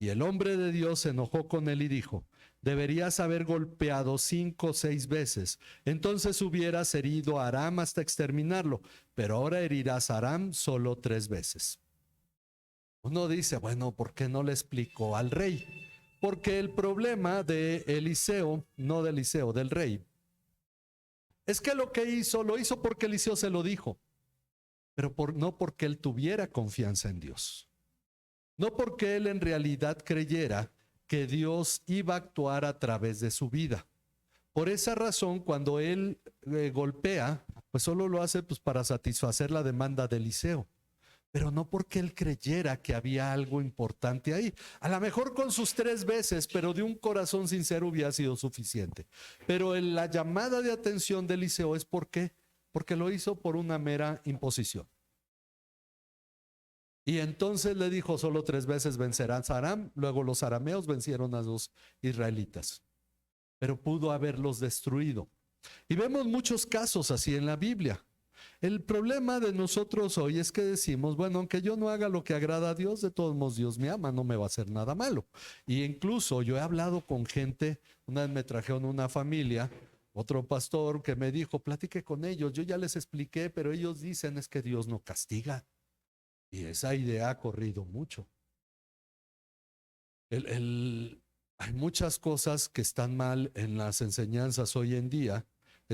Y el hombre de Dios se enojó con él y dijo: deberías haber golpeado 5 o 6 veces, entonces hubieras herido a Aram hasta exterminarlo, pero ahora herirás a Aram solo 3 veces. Uno dice: bueno, ¿por qué no le explicó al rey? Porque el problema de Eliseo, no de Eliseo, del rey, es que lo que hizo, lo hizo porque Eliseo se lo dijo, pero no porque él tuviera confianza en Dios. No porque él en realidad creyera que Dios iba a actuar a través de su vida. Por esa razón, cuando él golpea, pues solo lo hace pues para satisfacer la demanda de Eliseo, pero no porque él creyera que había algo importante ahí. A lo mejor con sus 3 veces, pero de un corazón sincero hubiera sido suficiente. Pero la llamada de atención de Eliseo es porque lo hizo por una mera imposición. Y entonces le dijo: solo 3 veces vencerás a Aram. Luego los arameos vencieron a los israelitas, pero pudo haberlos destruido. Y vemos muchos casos así en la Biblia. El problema de nosotros hoy es que decimos: bueno, aunque yo no haga lo que agrada a Dios, de todos modos Dios me ama, no me va a hacer nada malo. Y incluso yo he hablado con gente. Una vez me trajeron una familia, otro pastor que me dijo: platique con ellos, yo ya les expliqué, pero ellos dicen es que Dios no castiga. Y esa idea ha corrido mucho. Hay muchas cosas que están mal en las enseñanzas hoy en día,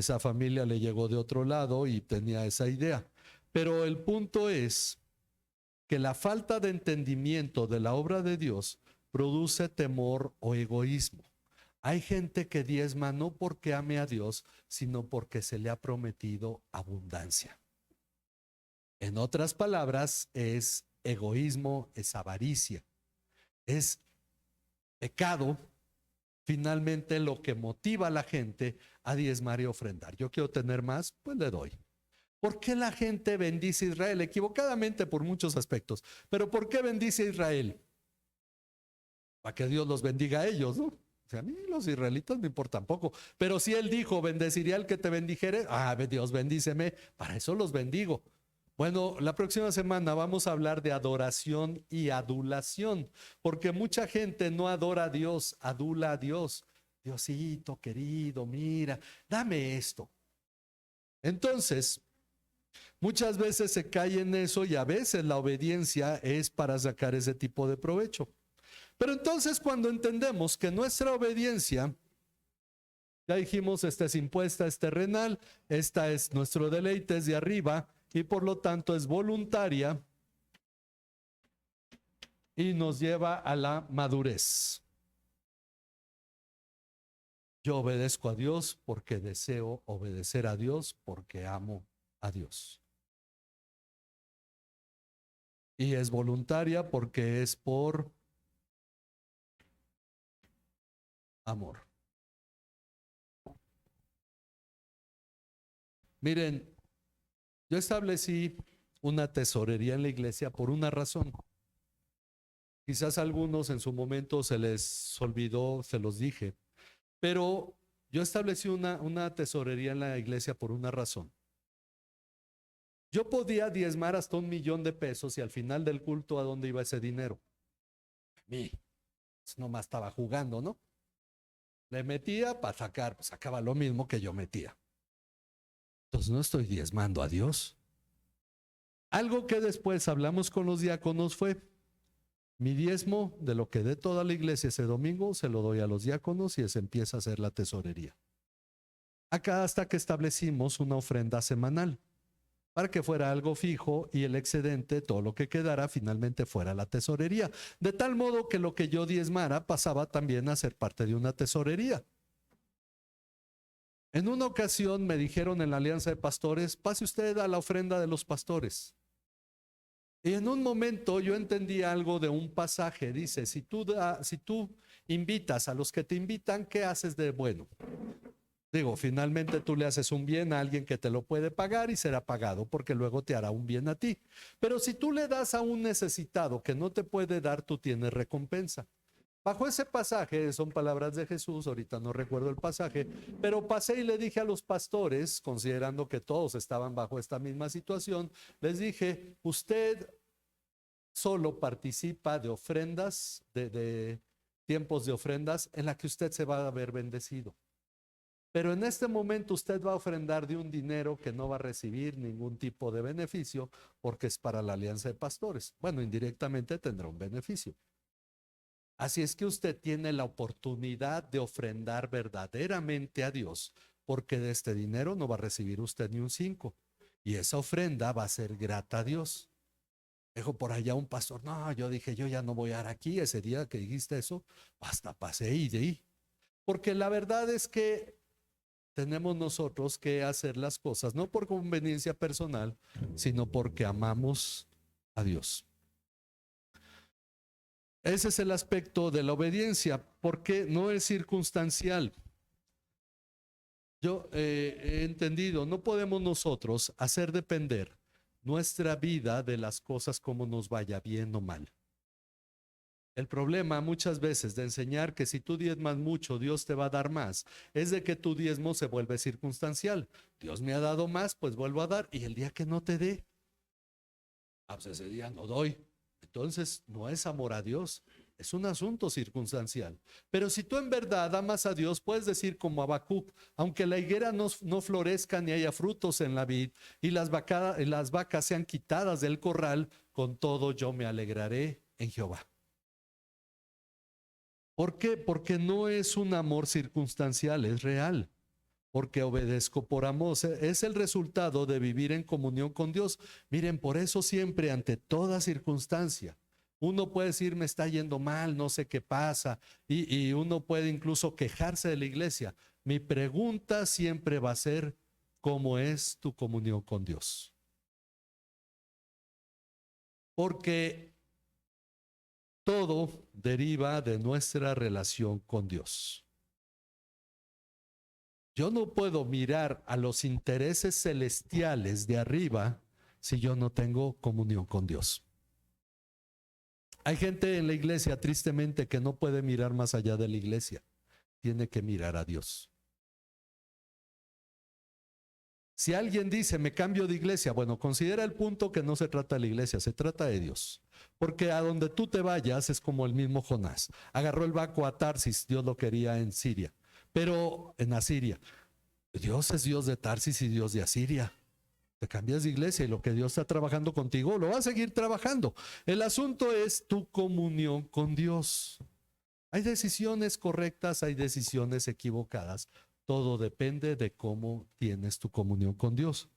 esa familia le llegó de otro lado y tenía esa idea. Pero el punto es que la falta de entendimiento de la obra de Dios produce temor o egoísmo. Hay gente que diezma no porque ame a Dios, sino porque se le ha prometido abundancia. En otras palabras, es egoísmo, es avaricia, es pecado, finalmente lo que motiva a la gente a diezmar y ofrendar. Yo quiero tener más, pues le doy. ¿Por qué la gente bendice a Israel? Equivocadamente por muchos aspectos. Pero ¿por qué bendice a Israel? Para que Dios los bendiga a ellos, ¿no? O sea, a mí los israelitas me importan poco. Pero si él dijo, bendeciría al que te bendijere, Dios bendíceme, para eso los bendigo. Bueno, la próxima semana vamos a hablar de adoración y adulación, porque mucha gente no adora a Dios, adula a Dios. Diosito querido, mira, dame esto. Entonces, muchas veces se cae en eso y a veces la obediencia es para sacar ese tipo de provecho. Pero entonces cuando entendemos que nuestra obediencia, ya dijimos, esta es impuesta, es terrenal, esta es nuestro deleite, es de arriba y por lo tanto es voluntaria y nos lleva a la madurez. Yo obedezco a Dios porque deseo obedecer a Dios, porque amo a Dios. Y es voluntaria porque es por amor. Miren, yo establecí una tesorería en la iglesia por una razón. Quizás a algunos en su momento se les olvidó, se los dije, pero yo establecí una tesorería en la iglesia por una razón. Yo podía diezmar hasta 1,000,000 de pesos y al final del culto, ¿a dónde iba ese dinero? A mí, pues nomás estaba jugando, ¿no? Le metía para sacar, pues sacaba lo mismo que yo metía. Entonces no estoy diezmando a Dios. Algo que después hablamos con los diáconos fue: mi diezmo de lo que dé toda la iglesia ese domingo se lo doy a los diáconos y se empieza a hacer la tesorería. Acá hasta que establecimos una ofrenda semanal para que fuera algo fijo y el excedente, todo lo que quedara, finalmente fuera la tesorería. De tal modo que lo que yo diezmara pasaba también a ser parte de una tesorería. En una ocasión me dijeron en la Alianza de Pastores: pase usted a la ofrenda de los pastores. Y en un momento yo entendí algo de un pasaje. Dice: si tú invitas a los que te invitan, ¿qué haces de bueno? Digo, finalmente tú le haces un bien a alguien que te lo puede pagar y será pagado porque luego te hará un bien a ti. Pero si tú le das a un necesitado que no te puede dar, tú tienes recompensa. Bajo ese pasaje, son palabras de Jesús, ahorita no recuerdo el pasaje, pero pasé y le dije a los pastores, considerando que todos estaban bajo esta misma situación, les dije: usted solo participa de ofrendas, de tiempos de ofrendas en la que usted se va a ver bendecido. Pero en este momento usted va a ofrendar de un dinero que no va a recibir ningún tipo de beneficio porque es para la Alianza de Pastores. Bueno, indirectamente tendrá un beneficio. Así es que usted tiene la oportunidad de ofrendar verdaderamente a Dios, porque de este dinero no va a recibir usted ni un 5. Y esa ofrenda va a ser grata a Dios. Dijo por allá un pastor: no, yo dije, yo ya no voy a dar aquí. Ese día que dijiste eso, hasta pasé y de ahí. Porque la verdad es que tenemos nosotros que hacer las cosas no por conveniencia personal, sino porque amamos a Dios. Ese es el aspecto de la obediencia, porque no es circunstancial. Yo he entendido, no podemos nosotros hacer depender nuestra vida de las cosas como nos vaya bien o mal. El problema muchas veces de enseñar que si tú diezmas mucho, Dios te va a dar más, es de que tu diezmo se vuelve circunstancial. Dios me ha dado más, pues vuelvo a dar, y el día que no te dé, pues ese día no doy. Entonces no es amor a Dios, es un asunto circunstancial. Pero si tú en verdad amas a Dios, puedes decir como Habacuc: aunque la higuera no florezca ni haya frutos en la vid y las vacas sean quitadas del corral, con todo yo me alegraré en Jehová. ¿Por qué? Porque no es un amor circunstancial, es real. porque obedezco por amor. Es el resultado de vivir en comunión con Dios. Miren, por eso siempre, ante toda circunstancia, uno puede decir, me está yendo mal, no sé qué pasa, y uno puede incluso quejarse de la iglesia. Mi pregunta siempre va a ser, ¿cómo es tu comunión con Dios? Porque todo deriva de nuestra relación con Dios. Yo no puedo mirar a los intereses celestiales de arriba si yo no tengo comunión con Dios. Hay gente en la iglesia, tristemente, que no puede mirar más allá de la iglesia. Tiene que mirar a Dios. Si alguien dice, me cambio de iglesia, bueno, considera el punto que no se trata de la iglesia, se trata de Dios. Porque a donde tú te vayas es como el mismo Jonás. Agarró el barco a Tarsis, Dios lo quería en Siria, pero en Asiria. Dios es Dios de Tarsis y Dios de Asiria. Te cambias de iglesia y lo que Dios está trabajando contigo lo va a seguir trabajando. El asunto es tu comunión con Dios. Hay decisiones correctas, hay decisiones equivocadas. Todo depende de cómo tienes tu comunión con Dios.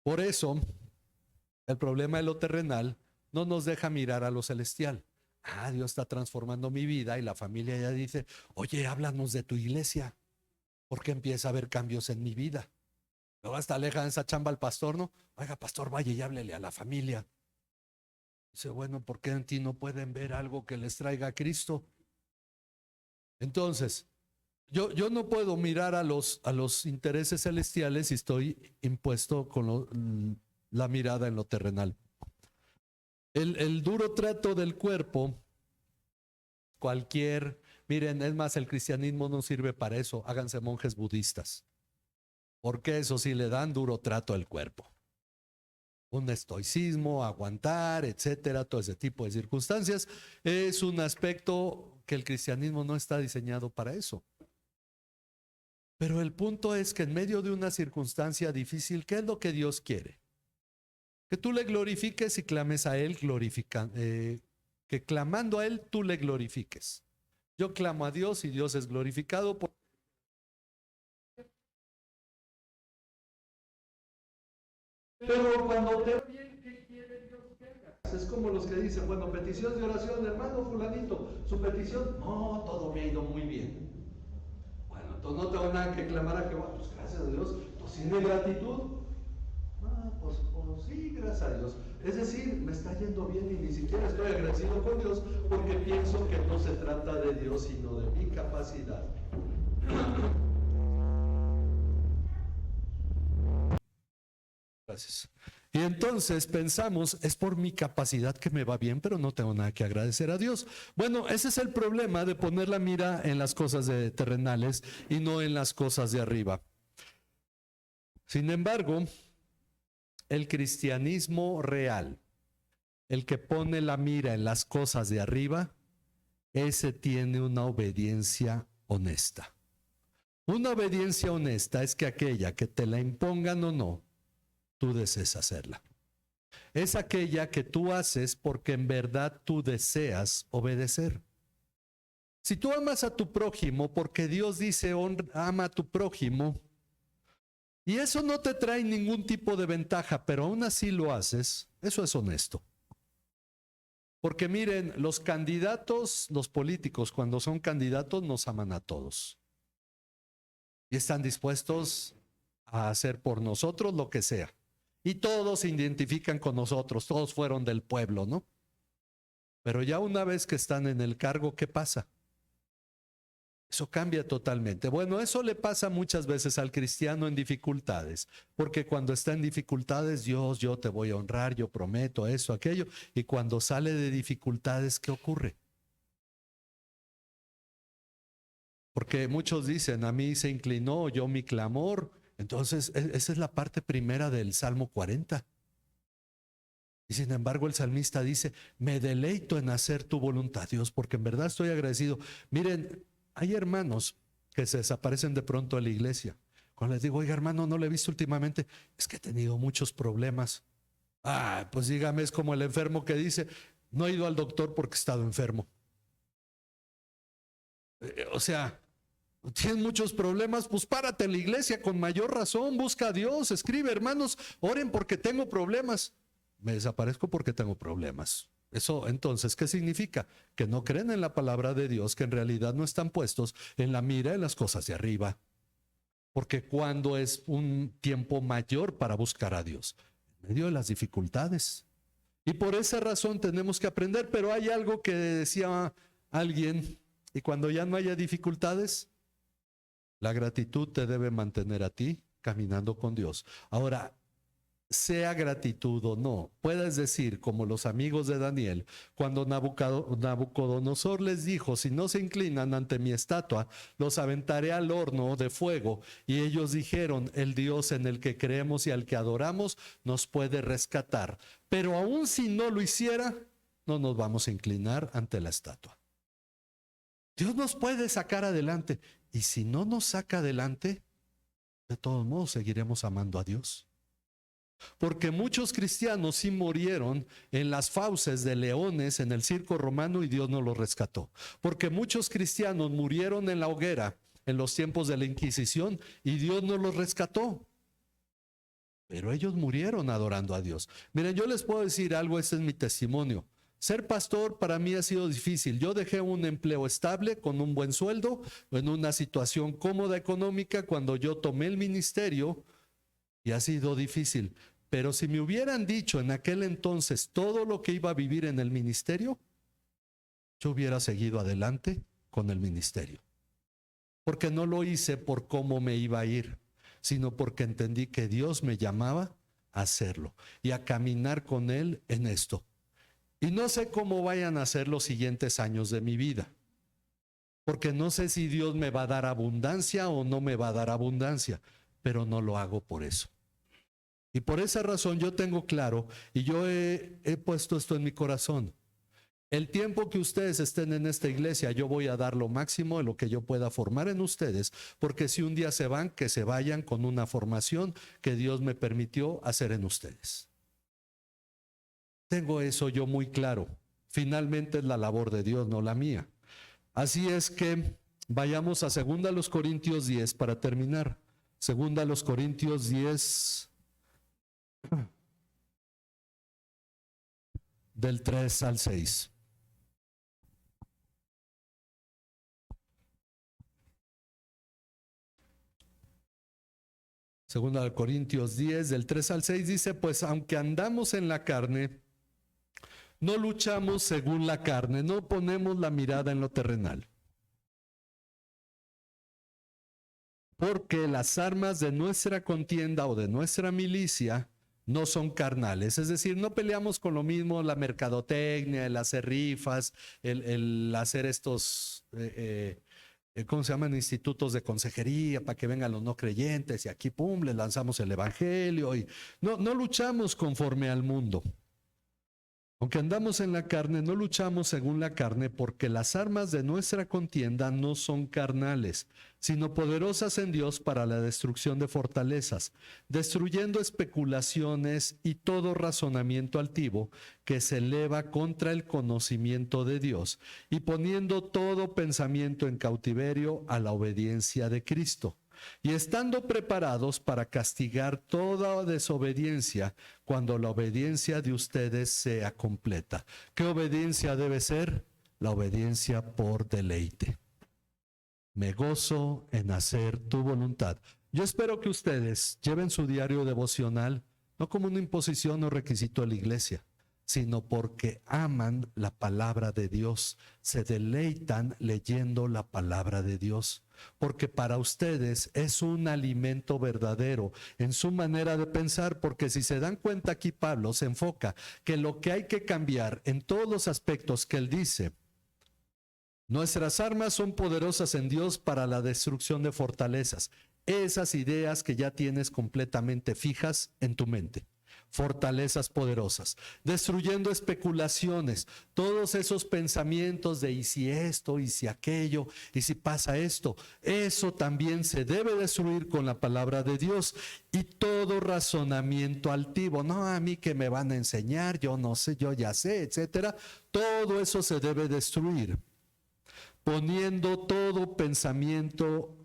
Por eso, el problema de lo terrenal no nos deja mirar a lo celestial. Ah, Dios está transformando mi vida y la familia ya dice, oye, háblanos de tu iglesia, porque empieza a haber cambios en mi vida. Luego hasta alejan esa chamba al pastor, ¿no? Oiga, pastor, vaya y háblele a la familia. Dice, bueno, ¿por qué en ti no pueden ver algo que les traiga a Cristo? Entonces, yo no puedo mirar a los intereses celestiales si estoy impuesto con la mirada en lo terrenal. El duro trato del cuerpo, miren, es más, el cristianismo no sirve para eso. Háganse monjes budistas, porque eso sí le dan duro trato al cuerpo. Un estoicismo, aguantar, etcétera, todo ese tipo de circunstancias. Es un aspecto que el cristianismo no está diseñado para eso. Pero el punto es que en medio de una circunstancia difícil, ¿qué es lo que Dios quiere? Que tú le glorifiques y clames a Él, que clamando a Él tú le glorifiques. Yo clamo a Dios y Dios es glorificado. Pero cuando te va bien, ¿qué quiere Dios que hagas? Es como los que dicen, bueno, petición de oración, hermano fulanito, su petición, no, todo me ha ido muy bien. Bueno, entonces no tengo nada que clamar a Jehová, pues gracias a Dios, pues sí de gratitud. Ah, pues sí, gracias a Dios. Es decir, me está yendo bien y ni siquiera estoy agradecido con Dios porque pienso que no se trata de Dios sino de mi capacidad. Gracias. Y entonces pensamos, es por mi capacidad que me va bien, pero no tengo nada que agradecer a Dios. Bueno, ese es el problema de poner la mira en las cosas terrenales y no en las cosas de arriba. Sin embargo, el cristianismo real, el que pone la mira en las cosas de arriba, ese tiene una obediencia honesta. Una obediencia honesta es que aquella que te la impongan o no, tú desees hacerla. Es aquella que tú haces porque en verdad tú deseas obedecer. Si tú amas a tu prójimo porque Dios dice ama a tu prójimo y eso no te trae ningún tipo de ventaja, pero aún así lo haces, eso es honesto. Porque miren, los candidatos, los políticos, cuando son candidatos nos aman a todos y están dispuestos a hacer por nosotros lo que sea. Y todos se identifican con nosotros, todos fueron del pueblo, ¿no? Pero ya una vez que están en el cargo, ¿qué pasa? Eso cambia totalmente. Bueno, eso le pasa muchas veces al cristiano en dificultades, porque cuando está en dificultades, Dios, yo te voy a honrar, yo prometo eso, aquello, y cuando sale de dificultades, ¿qué ocurre? Porque muchos dicen, a mí se inclinó, yo mi clamor. Entonces, esa es la parte primera del Salmo 40. Y sin embargo el salmista dice, me deleito en hacer tu voluntad, Dios, porque en verdad estoy agradecido. Miren, hay hermanos que se desaparecen de pronto de la iglesia. Cuando les digo, oiga hermano, no le he visto últimamente, es que he tenido muchos problemas. Ah, pues dígame, es como el enfermo que dice, no he ido al doctor porque he estado enfermo. O sea, tienes muchos problemas, pues párate en la iglesia con mayor razón, busca a Dios, escribe, hermanos, oren porque tengo problemas. Me desaparezco porque tengo problemas. Eso entonces, ¿qué significa? Que no creen en la palabra de Dios, que en realidad no están puestos en la mira de las cosas de arriba. Porque cuando es un tiempo mayor para buscar a Dios, en medio de las dificultades. Y por esa razón tenemos que aprender, pero hay algo que decía alguien, y cuando ya no haya dificultades, la gratitud te debe mantener a ti caminando con Dios. Ahora, sea gratitud o no, puedes decir como los amigos de Daniel, cuando Nabucodonosor les dijo, si no se inclinan ante mi estatua, los aventaré al horno de fuego. Y ellos dijeron, el Dios en el que creemos y al que adoramos nos puede rescatar. Pero aun si no lo hiciera, no nos vamos a inclinar ante la estatua. Dios nos puede sacar adelante. Y si no nos saca adelante, de todos modos seguiremos amando a Dios. Porque muchos cristianos sí murieron en las fauces de leones en el circo romano y Dios no los rescató. Porque muchos cristianos murieron en la hoguera en los tiempos de la Inquisición y Dios no los rescató. Pero ellos murieron adorando a Dios. Miren, yo les puedo decir algo, este es mi testimonio. Ser pastor para mí ha sido difícil. Yo dejé un empleo estable con un buen sueldo, en una situación cómoda económica cuando yo tomé el ministerio y ha sido difícil. Pero si me hubieran dicho en aquel entonces todo lo que iba a vivir en el ministerio, yo hubiera seguido adelante con el ministerio. Porque no lo hice por cómo me iba a ir, sino porque entendí que Dios me llamaba a hacerlo y a caminar con Él en esto. Y no sé cómo vayan a ser los siguientes años de mi vida, porque no sé si Dios me va a dar abundancia o no me va a dar abundancia, pero no lo hago por eso. Y por esa razón yo tengo claro, y yo he puesto esto en mi corazón, el tiempo que ustedes estén en esta iglesia, yo voy a dar lo máximo de lo que yo pueda formar en ustedes, porque si un día se van, que se vayan con una formación que Dios me permitió hacer en ustedes. Tengo eso yo muy claro. Finalmente es la labor de Dios, no la mía. Así es que vayamos a 2 Corintios 10 para terminar. 2 Corintios 10, del 3 al 6. Segunda de Corintios 10, del 3 al 6 dice, pues aunque andamos en la carne, no luchamos según la carne, no ponemos la mirada en lo terrenal. Porque las armas de nuestra contienda o de nuestra milicia no son carnales, es decir, no peleamos con lo mismo, la mercadotecnia, el hacer rifas, el hacer estos... ¿cómo se llaman? Institutos de consejería para que vengan los no creyentes y aquí pum, les lanzamos el evangelio y no luchamos conforme al mundo. Aunque andamos en la carne, no luchamos según la carne, porque las armas de nuestra contienda no son carnales, sino poderosas en Dios para la destrucción de fortalezas, destruyendo especulaciones y todo razonamiento altivo que se eleva contra el conocimiento de Dios, y poniendo todo pensamiento en cautiverio a la obediencia de Cristo. Y estando preparados para castigar toda desobediencia cuando la obediencia de ustedes sea completa. ¿Qué obediencia debe ser? La obediencia por deleite. Me gozo en hacer tu voluntad. Yo espero que ustedes lleven su diario devocional no como una imposición o requisito de la iglesia, sino porque aman la palabra de Dios, se deleitan leyendo la palabra de Dios, porque para ustedes es un alimento verdadero en su manera de pensar, porque si se dan cuenta aquí Pablo se enfoca que lo que hay que cambiar en todos los aspectos que él dice, nuestras armas son poderosas en Dios para la destrucción de fortalezas, esas ideas que ya tienes completamente fijas en tu mente. Fortalezas poderosas, destruyendo especulaciones, todos esos pensamientos de y si esto, y si aquello, y si pasa esto, eso también se debe destruir con la palabra de Dios. Y todo razonamiento altivo, no a mí que me van a enseñar, yo no sé, yo ya sé, etcétera, todo eso se debe destruir. poniendo todo pensamiento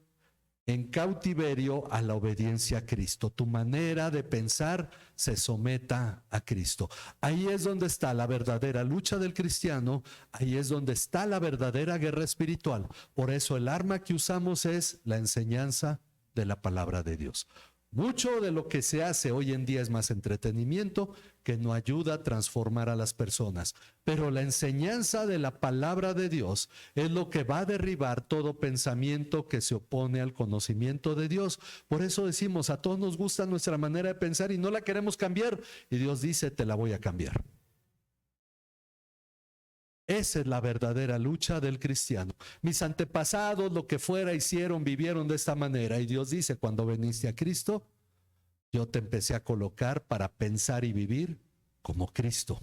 en cautiverio a la obediencia a Cristo. Tu manera de pensar se someta a Cristo. Ahí es donde está la verdadera lucha del cristiano, ahí es donde está la verdadera guerra espiritual. Por eso el arma que usamos es la enseñanza de la palabra de Dios. Mucho de lo que se hace hoy en día es más entretenimiento que no ayuda a transformar a las personas. Pero la enseñanza de la palabra de Dios es lo que va a derribar todo pensamiento que se opone al conocimiento de Dios. Por eso decimos, a todos nos gusta nuestra manera de pensar y no la queremos cambiar. Y Dios dice, te la voy a cambiar. Esa es la verdadera lucha del cristiano. Mis antepasados, lo que fuera, hicieron, vivieron de esta manera. Y Dios dice, cuando viniste a Cristo, yo te empecé a colocar para pensar y vivir como Cristo.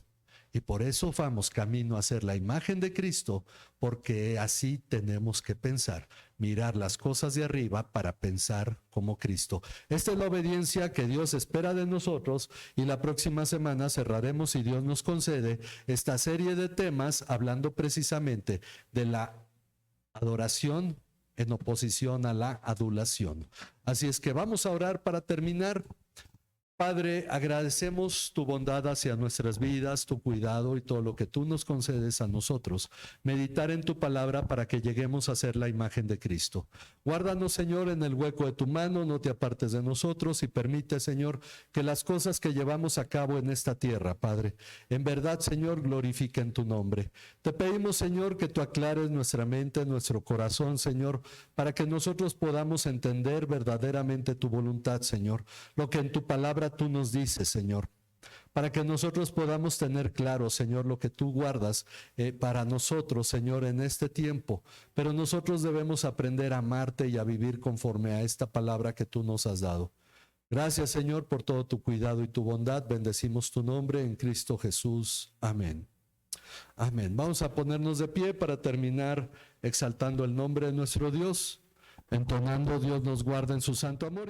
Y por eso vamos camino a ser la imagen de Cristo, porque así tenemos que pensar, mirar las cosas de arriba para pensar como Cristo. Esta es la obediencia que Dios espera de nosotros, y la próxima semana cerraremos, si Dios nos concede, esta serie de temas hablando precisamente de la adoración en oposición a la adulación. Así es que vamos a orar para terminar. Padre, agradecemos tu bondad hacia nuestras vidas, tu cuidado y todo lo que tú nos concedes a nosotros. Meditar en tu palabra para que lleguemos a ser la imagen de Cristo. Guárdanos, Señor, en el hueco de tu mano, no te apartes de nosotros y permite, Señor, que las cosas que llevamos a cabo en esta tierra, Padre, en verdad, Señor, glorifiquen tu nombre. Te pedimos, Señor, que tú aclares nuestra mente, nuestro corazón, Señor, para que nosotros podamos entender verdaderamente tu voluntad, Señor, lo que en tu palabra tú nos dices, Señor, para que nosotros podamos tener claro, Señor, lo que tú guardas para nosotros, Señor, en este tiempo. Pero nosotros debemos aprender a amarte y a vivir conforme a esta palabra que tú nos has dado. Gracias, Señor, por todo tu cuidado y tu bondad. Bendecimos tu nombre en Cristo Jesús. Amén. Amén. Vamos a ponernos de pie para terminar exaltando el nombre de nuestro Dios, entonando Dios nos guarda en su santo amor.